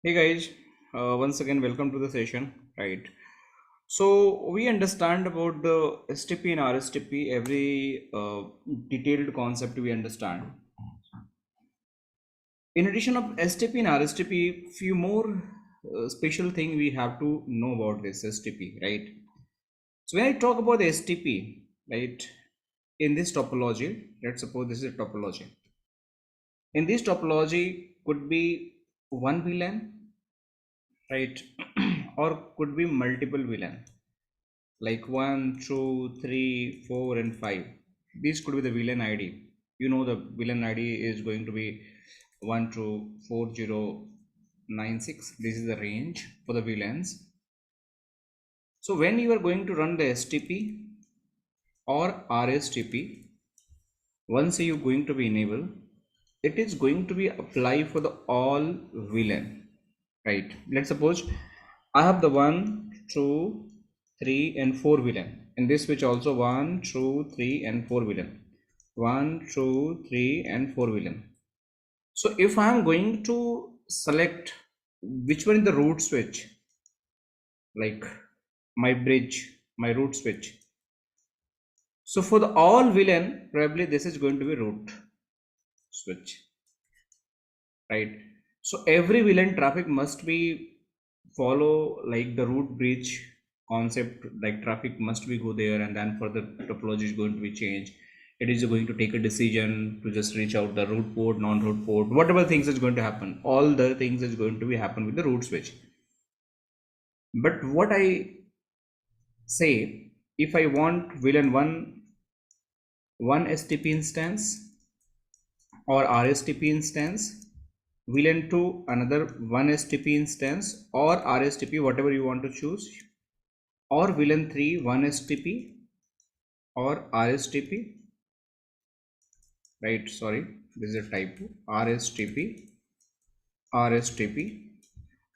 Hey guys, once again welcome to the session. Right. So we understand about the STP and RSTP. Every detailed concept we understand. In addition of STP and RSTP, few more special thing we have to know about this STP. Right. So when I talk about the STP, right, in this topology, let's suppose this is a topology. In this topology could be one VLAN, right, or could be multiple VLAN like 1, 2, 3, 4, and 5. These could be the VLAN ID. You know the VLAN ID is going to be 124096. This is the range for the VLANs. So when you are going to run the STP or RSTP, once you are going to be enable, it is going to be apply for the all VLAN, right? Let's suppose I have the 1, 2, 3, and 4 VLAN. In this switch also 1, 2, 3, and 4 VLAN. 1, 2, 3, and 4 VLAN. So if I am going to select which one is the root switch, like my bridge, my root switch. So for the all VLAN, probably this is going to be root switch, right? So every VLAN traffic must be follow like the root bridge concept, like traffic must be go there, and then for the topology is going to be changed. It is going to take a decision to just reach out the root port, non-root port, whatever things is going to happen, all the things is going to be happen with the root switch. But what I say, if I want VLAN 1 STP instance or RSTP instance, VLAN 2 another 1 STP instance or RSTP, whatever you want to choose, or VLAN 3 1 STP or RSTP, right? Sorry, this is a typo. RSTP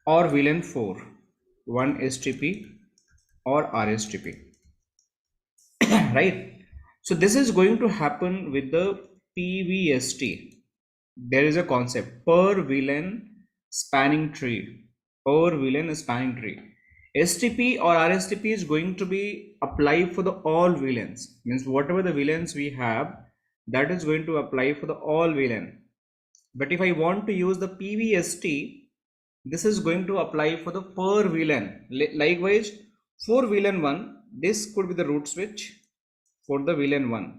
or VLAN 4 1 STP or RSTP, right? So this is going to happen with the PVST. There is a concept per VLAN spanning tree. Per VLAN spanning tree. STP or RSTP is going to be applied for the all VLANs. Means whatever the VLANs we have, that is going to apply for the all VLAN. But if I want to use the PVST, this is going to apply for the per VLAN. Likewise, for VLAN 1, this could be the root switch for the VLAN 1.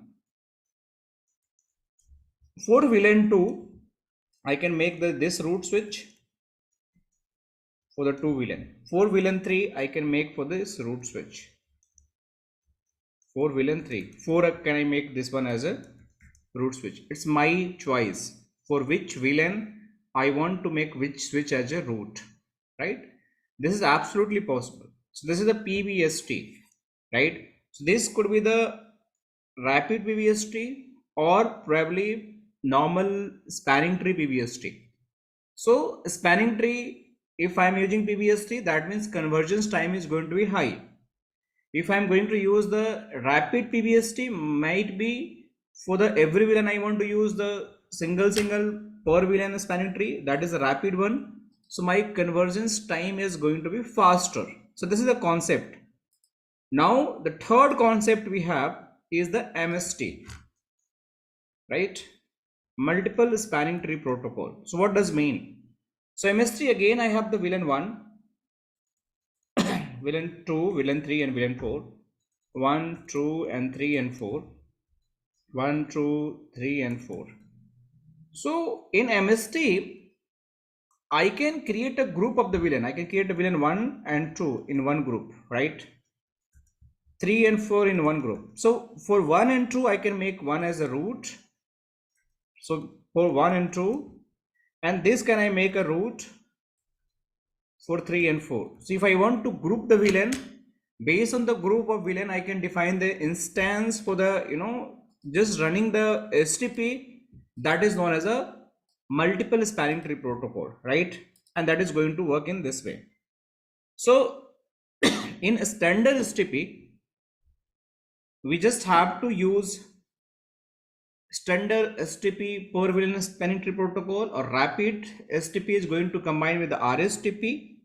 For VLAN 2, I can make this root switch for the 2 VLAN. For VLAN 3, I can make for this root switch. For VLAN 3, 4 can I make this one as a root switch. It's my choice for which VLAN I want to make which switch as a root, right? This is absolutely possible. So this is the PVST, right? So this could be the rapid PVST or probably normal spanning tree PVST. So spanning tree, if I am using PVST, that means convergence time is going to be high. If I am going to use the rapid PVST, might be for the every VLAN I want to use the single per VLAN spanning tree, that is a rapid one. So my convergence time is going to be faster. So this is the concept. Now the third concept we have is the MST, right? Multiple spanning tree protocol. So what does mean? So MST, again I have the VLAN 1, VLAN 2, VLAN 3, and VLAN 4. 1, 2, and 3, and 4. 1, 2, 3, and 4. So in MST, I can create a group of the VLAN. I can create a VLAN 1 and 2 in one group, right? 3 and 4 in one group. So for 1 and 2, I can make 1 as a root. So for 1 and 2, and this can I make a root for 3 and 4. So if I want to group the VLAN, based on the group of VLAN, I can define the instance for the, just running the STP, that is known as a multiple spanning tree protocol, right? And that is going to work in this way. So in a standard STP, we just have to use standard STP per VLAN spanning tree protocol or rapid STP is going to combine with the RSTP.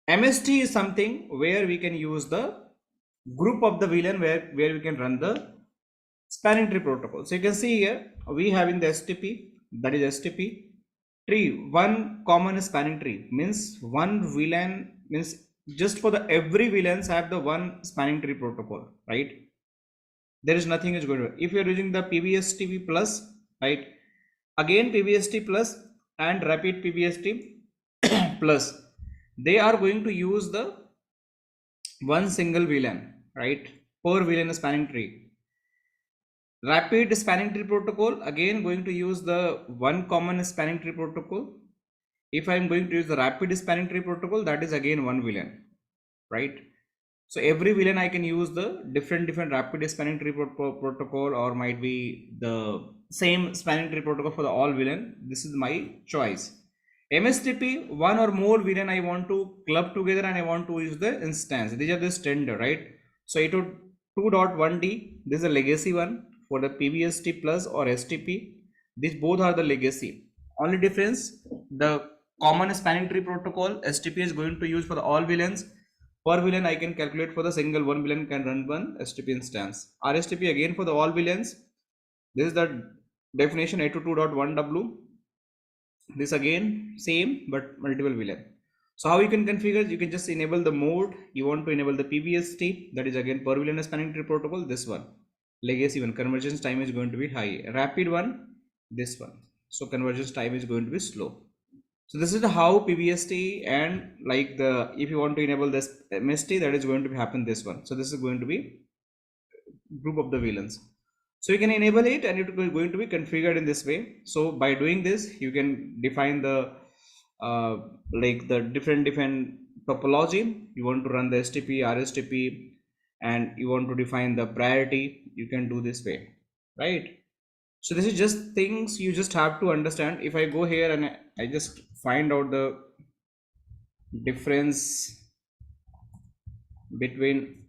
MST is something where we can use the group of the VLAN where we can run the spanning tree protocol. So you can see here we having the STP, that is STP tree, one common spanning tree means one VLAN, means just for the every VLANs have the one spanning tree protocol, right? There is nothing is going to, if you are using the PVSTP plus, right, again PVST plus and rapid PVST plus, they are going to use the one single VLAN, right, per VLAN spanning tree. Rapid spanning tree protocol again going to use the one common spanning tree protocol. If I am going to use the rapid spanning tree protocol, that is again one VLAN, right? So every VLAN I can use the different rapid spanning tree protocol, or might be the same spanning tree protocol for the all VLAN. This is my choice. MSTP, one or more VLAN I want to club together and I want to use the instance. These are the standard, right? So 802.1d, this is a legacy one for the PVST plus or STP. These both are the legacy. Only difference, the common spanning tree protocol STP is going to use for the all VLANs. Per VLAN I can calculate for the single one VLAN can run one STP instance. RSTP again for the all VLANs. This is the definition 802.1w. This again same but multiple VLAN. So how you can configure? You can just enable the mode. You want to enable the PVST, that is again per VLAN spanning tree protocol. This one, legacy one, convergence time is going to be high. Rapid one, this one, so convergence time is going to be slow. So this is how PVST, and like the, if you want to enable this MST, that is going to happen this one. So this is going to be group of the VLANs. So you can enable it and it is going to be configured in this way. So by doing this, you can define the like the different topology. You want to run the STP, RSTP, and you want to define the priority. You can do this way, right? So this is just things you just have to understand. If I go here and I just find out the difference between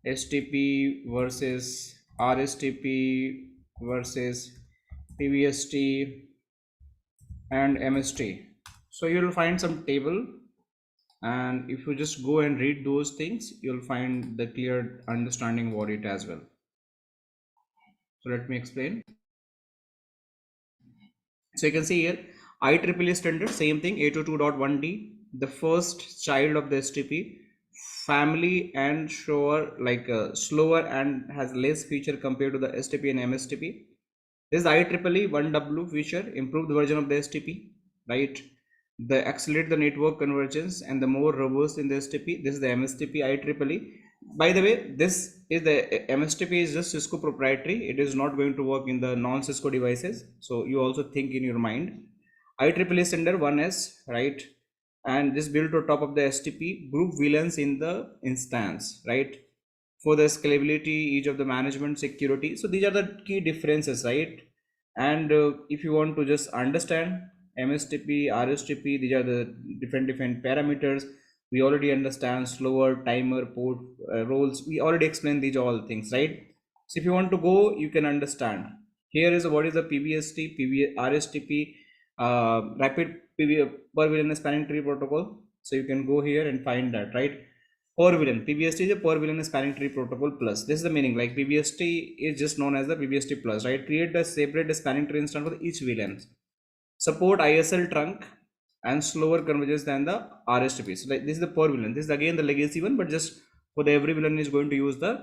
STP versus RSTP versus PVST and MST, so you will find some table, and if you just go and read those things, you'll find the clear understanding about it as well. So let me explain. So you can see here IEEE standard, same thing, 802.1d, the first child of the STP, family and slower, like slower and has less feature compared to the STP and MSTP. This is IEEE 1w feature, improved version of the STP, right? The accelerate the network convergence and the more robust in the STP. This is the MSTP IEEE. By the way, this is the MSTP is just Cisco proprietary. It is not going to work in the non-Cisco devices. So you also think in your mind. IEEE standard 1S, right? And this built on top of the STP, group VLANs in the instance, right? For the scalability, each of the management, security. So these are the key differences, right? And if you want to just understand MSTP, RSTP, these are the different parameters. We already understand slower, timer, port, roles. We already explained these all things, right? So if you want to go, you can understand. Here is what is the PVST, RSTP, rapid PV per VLAN spanning tree protocol. So you can go here and find that, right? Per VLAN, PVST is a per VLAN spanning tree protocol plus. This is the meaning, like PVST is just known as the PVST plus, right? Create a separate spanning tree instance for each VLAN. Support ISL trunk and slower convergence than the RSTP. So like this is the per VLAN. This is again the legacy one, but just for the every VLAN is going to use the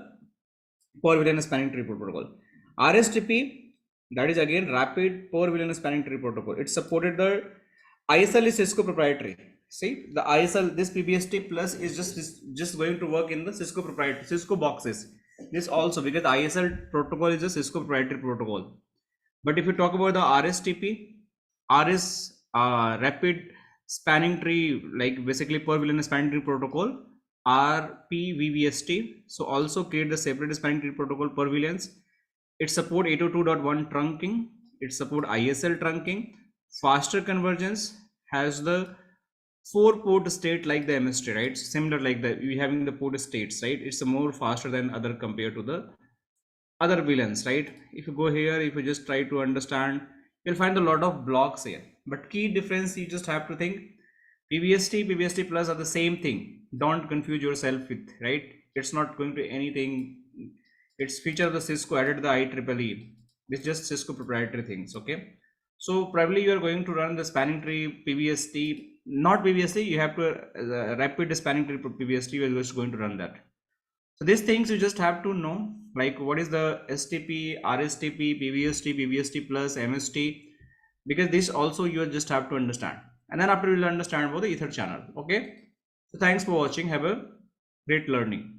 per VLAN spanning tree protocol. RSTP, that is again rapid per VLAN spanning tree protocol. It supported the ISL is Cisco proprietary. See, the ISL, this PVST plus is just going to work in the Cisco proprietary, Cisco boxes. This also, because the ISL protocol is a Cisco proprietary protocol. But if you talk about the RSTP, rapid spanning tree, like basically per VLAN spanning tree protocol, RPVST. So also create the separate spanning tree protocol per VLANs. It support 802.1 trunking. It support ISL trunking. Faster convergence, has the 4-port state like the MST, right? Similar like that, we having the port states, right? It's a more faster than other compared to the other villains, right? If you go here, if you just try to understand, you'll find a lot of blocks here. But key difference, you just have to think PVST plus are the same thing. Don't confuse yourself with, right? It's not going to anything. It's feature of the Cisco added the IEEE. It's just Cisco proprietary things, okay? So probably you are going to run the spanning tree PVST, not PVST, you have to rapid spanning tree PVST, you are just going to run that. So these things you just have to know, like what is the STP, RSTP, PVST plus MST, because this also you just have to understand. And then after you will understand about the ether channel, okay? So thanks for watching, have a great learning.